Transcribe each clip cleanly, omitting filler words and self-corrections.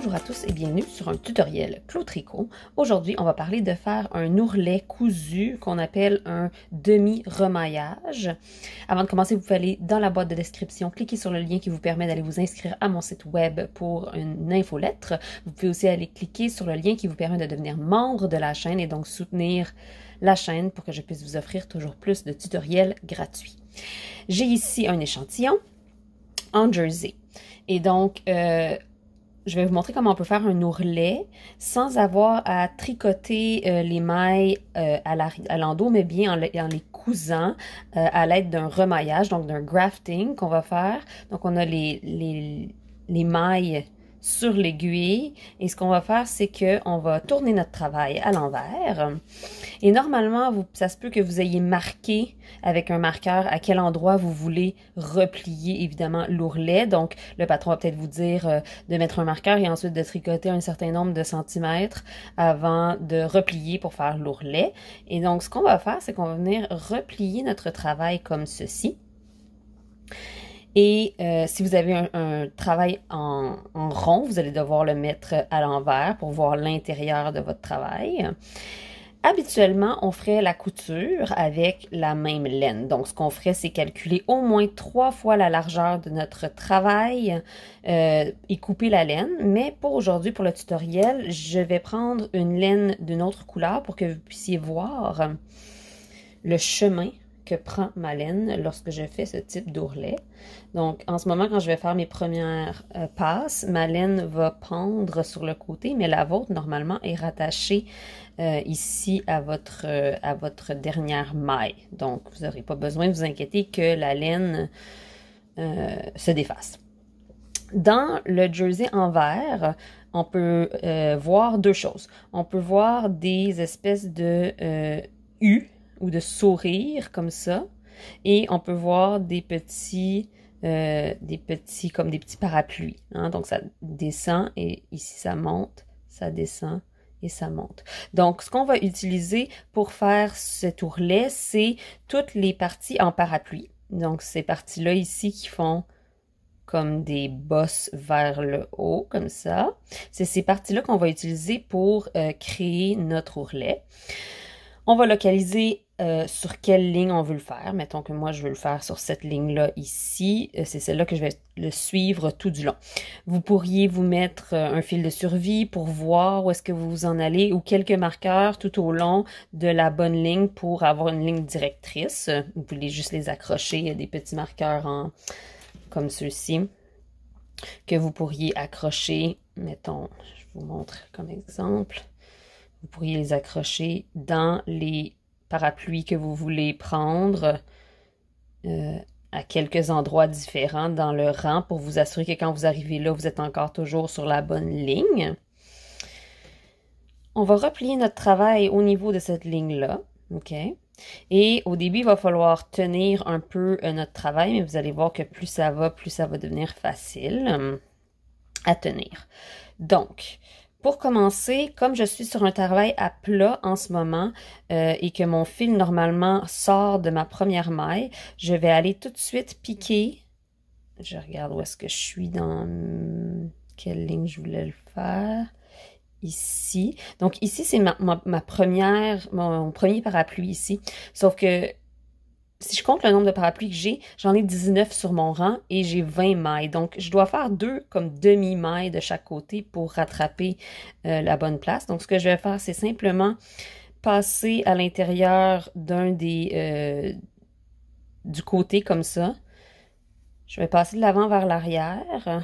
Bonjour à tous et bienvenue sur un tutoriel Clos Tricot. Aujourd'hui, on va parler de faire un ourlet cousu qu'on appelle un demi-remaillage. Avant de commencer, vous pouvez aller dans la boîte de description, cliquer sur le lien qui vous permet d'aller vous inscrire à mon site web pour une infolettre. Vous pouvez aussi aller cliquer sur le lien qui vous permet de devenir membre de la chaîne et donc soutenir la chaîne pour que je puisse vous offrir toujours plus de tutoriels gratuits. J'ai ici un échantillon en jersey. Et donc, je vais vous montrer comment on peut faire un ourlet sans avoir à tricoter les mailles à l'endos, mais bien en les cousant à l'aide d'un remaillage, donc d'un grafting qu'on va faire. Donc, on a les mailles sur l'aiguille et ce qu'on va faire, c'est qu'on va tourner notre travail à l'envers. Et normalement, ça se peut que vous ayez marqué avec un marqueur à quel endroit vous voulez replier évidemment l'ourlet. Donc, le patron va peut-être vous dire de mettre un marqueur et ensuite de tricoter un certain nombre de centimètres avant de replier pour faire l'ourlet. Et donc, ce qu'on va faire, c'est qu'on va venir replier notre travail comme ceci. Et si vous avez un travail en rond, vous allez devoir le mettre à l'envers pour voir l'intérieur de votre travail. Habituellement, on ferait la couture avec la même laine. Donc, ce qu'on ferait, c'est calculer au moins 3 fois la largeur de notre travail et couper la laine. Mais pour aujourd'hui, pour le tutoriel, je vais prendre une laine d'une autre couleur pour que vous puissiez voir le chemin que prend ma laine lorsque je fais ce type d'ourlet. Donc, en ce moment, quand je vais faire mes premières passes, ma laine va pendre sur le côté, mais la vôtre, normalement, est rattachée ici à votre dernière maille. Donc, vous n'aurez pas besoin de vous inquiéter que la laine se défasse. Dans le jersey en vert, on peut voir deux choses. On peut voir des espèces de U ou de sourire comme ça. Et on peut voir des petits comme des petits parapluies. Hein? Donc, ça descend et ici, ça monte, ça descend et ça monte. Donc, ce qu'on va utiliser pour faire cet ourlet, c'est toutes les parties en parapluie. Donc, ces parties-là ici qui font comme des bosses vers le haut, comme ça. C'est ces parties-là qu'on va utiliser pour créer notre ourlet. On va localiser sur quelle ligne on veut le faire. Mettons que moi, je veux le faire sur cette ligne-là ici. C'est celle-là que je vais le suivre tout du long. Vous pourriez vous mettre un fil de survie pour voir où est-ce que vous en allez ou quelques marqueurs tout au long de la bonne ligne pour avoir une ligne directrice. Vous pouvez juste les accrocher. Il y a des petits marqueurs comme ceux-ci que vous pourriez accrocher. Mettons, je vous montre comme exemple. Vous pourriez les accrocher dans les parapluies que vous voulez prendre à quelques endroits différents dans le rang pour vous assurer que quand vous arrivez là, vous êtes encore toujours sur la bonne ligne. On va replier notre travail au niveau de cette ligne-là. OK? Et au début, il va falloir tenir un peu notre travail, mais vous allez voir que plus ça va devenir facile à tenir. Donc, pour commencer, comme je suis sur un travail à plat en ce moment et que mon fil normalement sort de ma première maille, je vais aller tout de suite piquer. Je regarde où est-ce que je suis dans quelle ligne je voulais le faire. Ici. Donc ici, c'est mon premier parapluie ici. Sauf que si je compte le nombre de parapluies que j'ai, j'en ai 19 sur mon rang et j'ai 20 mailles. Donc, je dois faire 2 comme demi-mailles de chaque côté pour rattraper la bonne place. Donc, ce que je vais faire, c'est simplement passer à l'intérieur du côté comme ça. Je vais passer de l'avant vers l'arrière.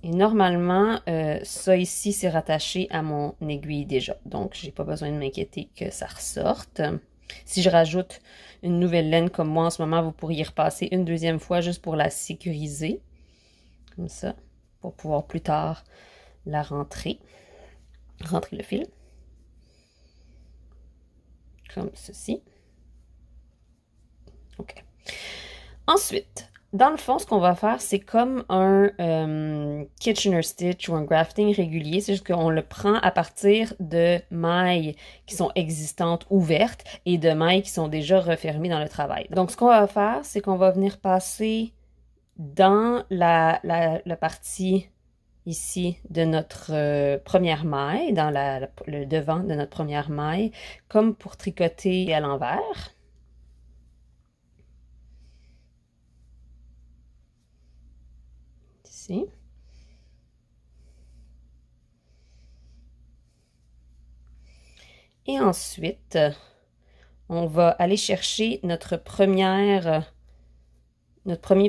Et normalement, ça ici, c'est rattaché à mon aiguille déjà. Donc, j'ai pas besoin de m'inquiéter que ça ressorte. Si je rajoute une nouvelle laine comme moi en ce moment, vous pourriez repasser une deuxième fois juste pour la sécuriser. Comme ça, pour pouvoir plus tard la rentrer le fil. Comme ceci. OK. Ensuite, dans le fond, ce qu'on va faire, c'est comme un Kitchener stitch ou un grafting régulier. C'est juste qu'on le prend à partir de mailles qui sont existantes, ouvertes, et de mailles qui sont déjà refermées dans le travail. Donc, ce qu'on va faire, c'est qu'on va venir passer dans la partie ici de notre première maille, dans le devant de notre première maille, comme pour tricoter à l'envers. Ici. Et ensuite, on va aller chercher notre premier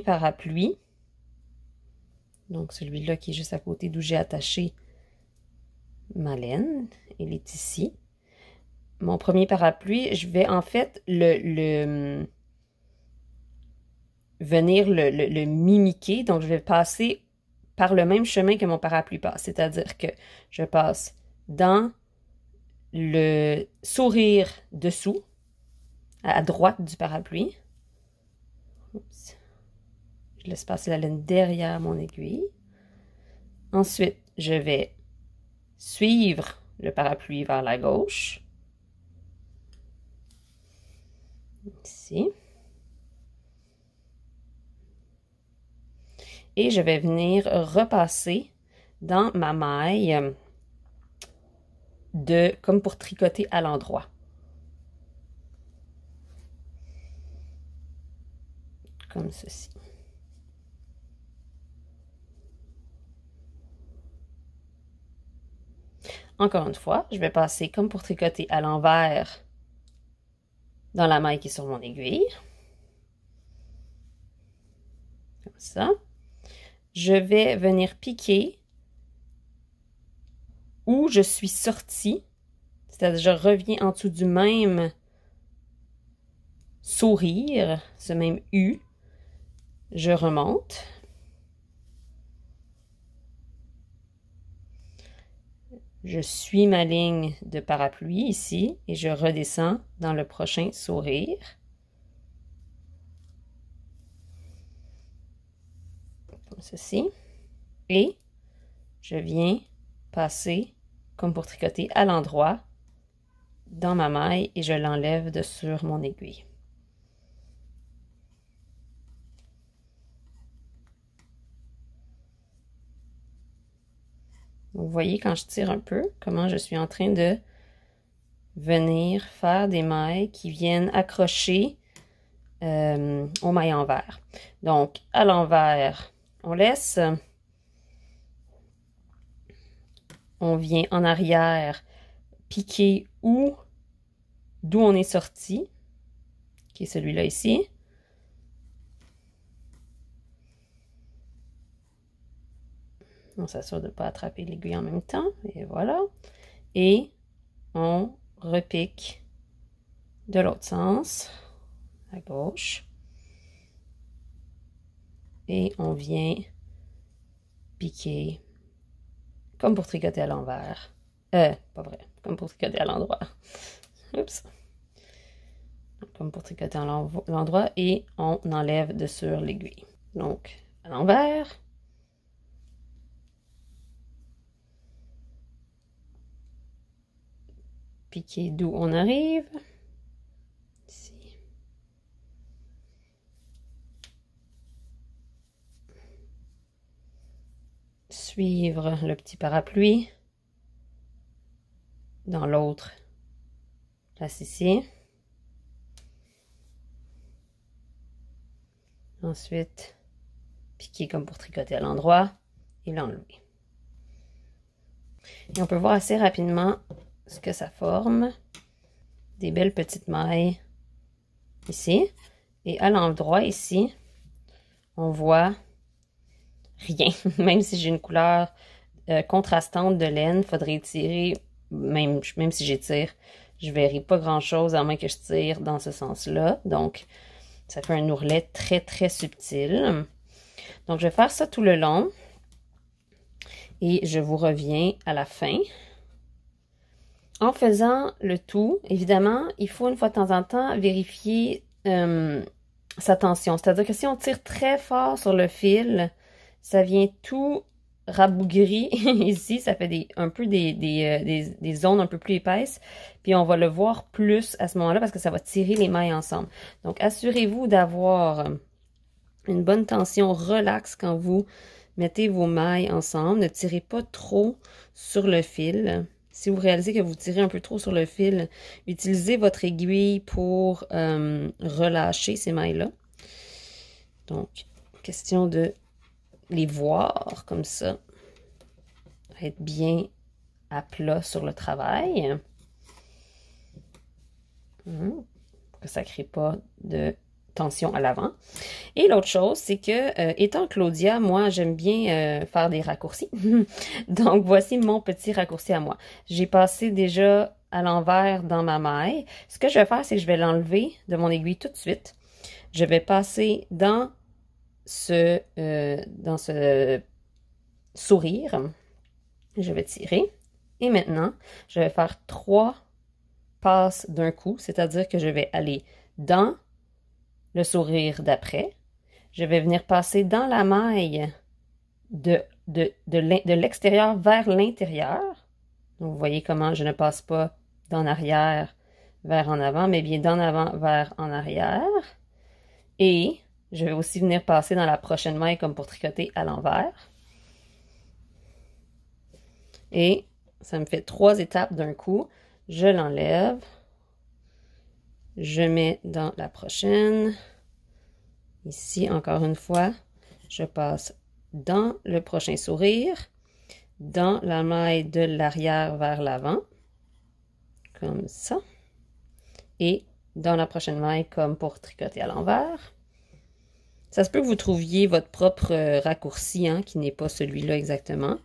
parapluie. Donc, celui-là qui est juste à côté d'où j'ai attaché ma laine. Il est ici. Mon premier parapluie, je vais en fait venir le mimiquer. Donc, je vais passer par le même chemin que mon parapluie passe. C'est-à-dire que je passe dans le sourire dessous, à droite du parapluie. Oups. Je laisse passer la laine derrière mon aiguille. Ensuite, je vais suivre le parapluie vers la gauche. Ici. Et je vais venir repasser dans ma maille comme pour tricoter à l'endroit. Comme ceci. Encore une fois, je vais passer comme pour tricoter à l'envers dans la maille qui est sur mon aiguille. Comme ça. Je vais venir piquer où je suis sortie. C'est-à-dire, je reviens en dessous du même sourire, ce même U. Je remonte. Je suis ma ligne de parapluie ici et je redescends dans le prochain sourire. Comme ceci. Et je viens passer comme pour tricoter à l'endroit dans ma maille et je l'enlève de sur mon aiguille. Vous voyez quand je tire un peu, comment je suis en train de venir faire des mailles qui viennent accrocher au maille envers. Donc, à l'envers, on laisse, on vient en arrière piquer d'où on est sorti, qui est celui-là ici. On s'assure de ne pas attraper l'aiguille en même temps. Et voilà. Et on repique de l'autre sens, à gauche. Et on vient piquer comme pour tricoter à l'envers. Pas vrai. Comme pour tricoter à l'endroit. Oups. Comme pour tricoter à l'endroit. Et on enlève de sur l'aiguille. Donc, à l'envers. Piquer d'où on arrive. Ici. Suivre le petit parapluie dans l'autre place ici. Ensuite, piquer comme pour tricoter à l'endroit et l'enlever. Et on peut voir assez rapidement ce que ça forme. Des belles petites mailles ici. Et à l'endroit ici, on voit rien. Même si j'ai une couleur contrastante de laine, il faudrait tirer, même si j'étire, je ne verrai pas grand-chose à moins que je tire dans ce sens-là. Donc, ça fait un ourlet très, très subtil. Donc, je vais faire ça tout le long. Et je vous reviens à la fin. En faisant le tout, évidemment, il faut une fois de temps en temps vérifier sa tension. C'est-à-dire que si on tire très fort sur le fil, ça vient tout rabougrir ici. Ça fait un peu des zones un peu plus épaisses. Puis on va le voir plus à ce moment-là parce que ça va tirer les mailles ensemble. Donc, assurez-vous d'avoir une bonne tension relaxe quand vous Mettez vos mailles ensemble. Ne tirez pas trop sur le fil. Si vous réalisez que vous tirez un peu trop sur le fil, utilisez votre aiguille pour relâcher ces mailles-là. Donc, question de les voir comme ça. Être bien à plat sur le travail. Pour que ça ne crée pas de tension à l'avant. Et l'autre chose, c'est que, étant Claudia, moi, j'aime bien faire des raccourcis. Donc, voici mon petit raccourci à moi. J'ai passé déjà à l'envers dans ma maille. Ce que je vais faire, c'est que je vais l'enlever de mon aiguille tout de suite. Je vais passer dans ce sourire. Je vais tirer. Et maintenant, je vais faire 3 passes d'un coup, c'est-à-dire que je vais aller dans le sourire d'après. Je vais venir passer dans la maille de l'extérieur vers l'intérieur. Donc, vous voyez comment je ne passe pas d'en arrière vers en avant, mais bien d'en avant vers en arrière. Et je vais aussi venir passer dans la prochaine maille comme pour tricoter à l'envers. Et ça me fait 3 étapes d'un coup. Je l'enlève. Je mets dans la prochaine. Ici, encore une fois, je passe dans le prochain sourire, dans la maille de l'arrière vers l'avant, comme ça. Et dans la prochaine maille, comme pour tricoter à l'envers. Ça se peut que vous trouviez votre propre raccourci, hein, qui n'est pas celui-là exactement.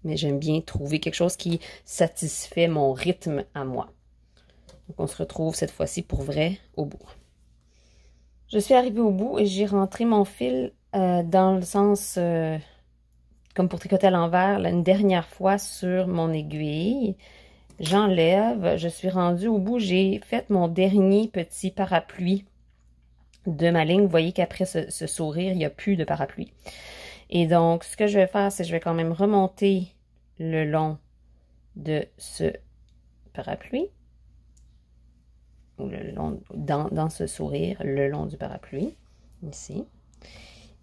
Mais j'aime bien trouver quelque chose qui satisfait mon rythme à moi. Donc, on se retrouve cette fois-ci pour vrai au bout. Je suis arrivée au bout et j'ai rentré mon fil dans le sens, comme pour tricoter à l'envers, une dernière fois sur mon aiguille. J'enlève, je suis rendue au bout, j'ai fait mon dernier petit parapluie de ma ligne. Vous voyez qu'après ce sourire, il n'y a plus de parapluie. Et donc, ce que je vais faire, c'est que je vais quand même remonter le long de ce parapluie, ou le long, dans ce sourire, le long du parapluie, ici.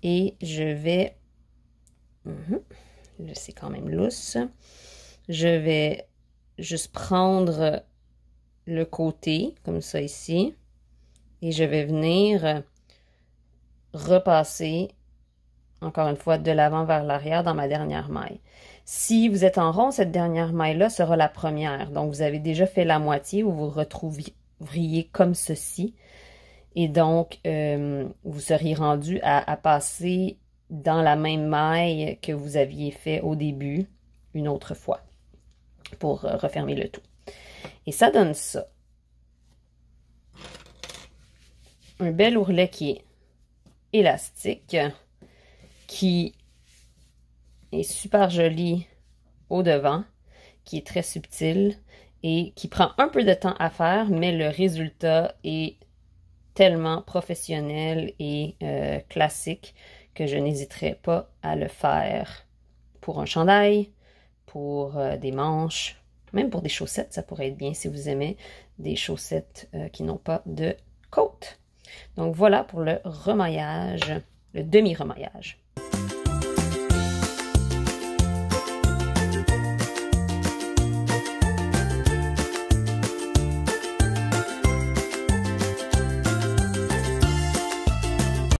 Et je vais, c'est quand même lousse, je vais juste prendre le côté, comme ça ici, et je vais venir repasser, encore une fois, de l'avant vers l'arrière dans ma dernière maille. Si vous êtes en rond, cette dernière maille-là sera la première. Donc, vous avez déjà fait la moitié où vous retrouveriez comme ceci. Et donc, vous seriez rendu à passer dans la même maille que vous aviez fait au début une autre fois pour refermer le tout. Et ça donne ça. Un bel ourlet qui est élastique, qui est super joli au devant, qui est très subtil et qui prend un peu de temps à faire, mais le résultat est tellement professionnel et classique que je n'hésiterai pas à le faire pour un chandail, pour des manches, même pour des chaussettes, ça pourrait être bien si vous aimez des chaussettes qui n'ont pas de côte. Donc voilà pour le remaillage, le demi-remaillage.